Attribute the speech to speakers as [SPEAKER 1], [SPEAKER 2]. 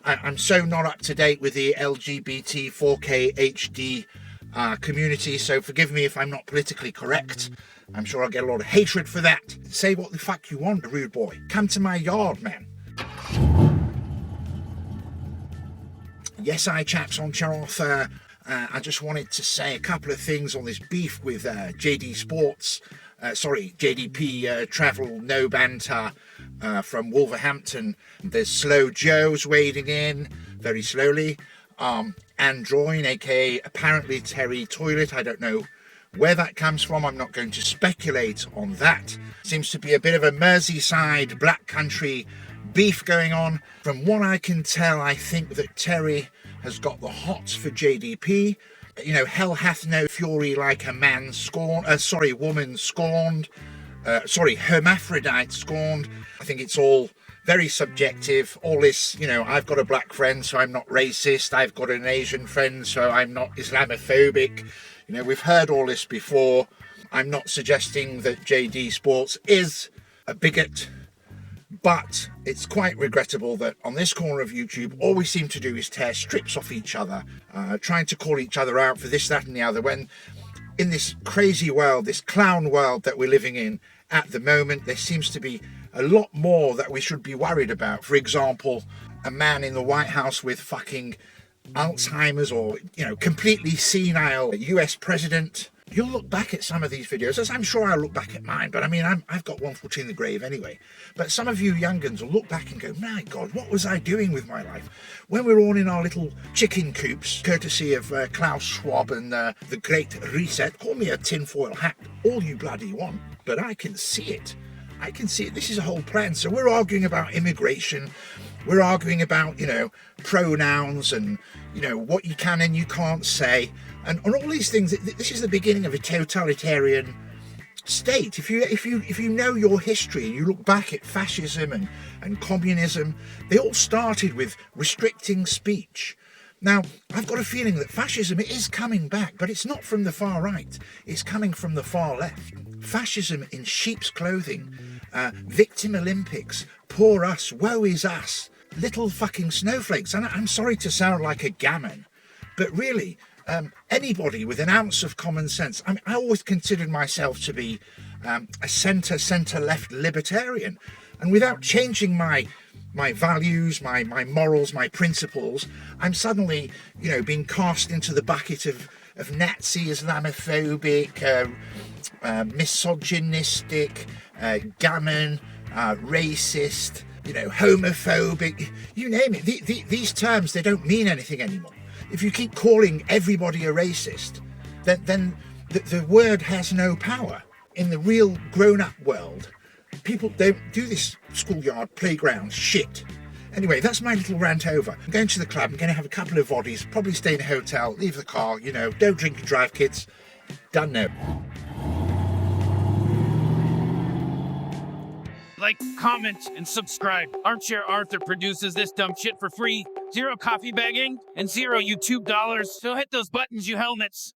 [SPEAKER 1] I'm so not up to date with the LGBT 4K HD community, so forgive me if I'm not politically correct. I'm sure I'll get a lot of hatred for that. Say what the fuck you want, rude boy. Come to my yard, man. Yes, chaps on Charoth. I just wanted to say a couple of things on this beef with JDP Travel No Banter from Wolverhampton. There's Slow Joe's wading in very slowly. Androin, aka apparently Terry Toilet. I don't know where that comes from. I'm not going to speculate on that. Seems to be a bit of a Merseyside Black Country beef going on. From what I can tell, I think that Terry has got the hots for JDP. You know, hell hath no fury like a man scorned, woman scorned, hermaphrodite scorned. I think it's all very subjective. All this, you know, I've got a black friend, so I'm not racist. I've got an Asian friend, so I'm not Islamophobic. You know, we've heard all this before. I'm not suggesting that JD Sports is a bigot, but it's quite regrettable that on this corner of YouTube, all we seem to do is tear strips off each other, trying to call each other out for this, that, and the other, when in this crazy world, this clown world that we're living in at the moment, there seems to be a lot more that we should be worried about. For example, a man in the White House with fucking Alzheimer's, or, you know, completely senile US president. You'll look back at some of these videos, as I'm sure I'll look back at mine, but I mean, I've got one foot in the grave anyway. But some of you young'uns will look back and go, my God, what was I doing with my life? When we're all in our little chicken coops, courtesy of Klaus Schwab and the Great Reset, call me a tinfoil hat all you bloody want, but I can see it. I can see it. This is a whole plan. So we're arguing about immigration. We're arguing about, you know, pronouns and, you know, what you can and you can't say. And on all these things, this is the beginning of a totalitarian state. If you know your history and you look back at fascism and communism, they all started with restricting speech. Now, I've got a feeling that fascism is coming back, but it's not from the far right. It's coming from the far left. Fascism in sheep's clothing, victim Olympics, poor us, woe is us, little fucking snowflakes. And I'm sorry to sound like a gammon, but really, anybody with an ounce of common sense, I always considered myself to be a centre-left libertarian. And without changing my values, my morals, my principles, I'm suddenly, you know, being cast into the bucket of Nazi, Islamophobic, misogynistic, gammon, racist, you know, homophobic, you name it. These terms, they don't mean anything anymore. If you keep calling everybody a racist, then the word has no power. In the real grown-up world, people don't do this schoolyard, playground shit. Anyway, that's my little rant over. I'm going to the club, I'm going to have a couple of voddies, probably stay in a hotel, leave the car, you know, don't drink and drive, kids. Done now.
[SPEAKER 2] Like, comment, and subscribe. Armchair Arthur produces this dumb shit for free. 0 coffee bagging and 0 YouTube dollars. So hit those buttons, you helmets.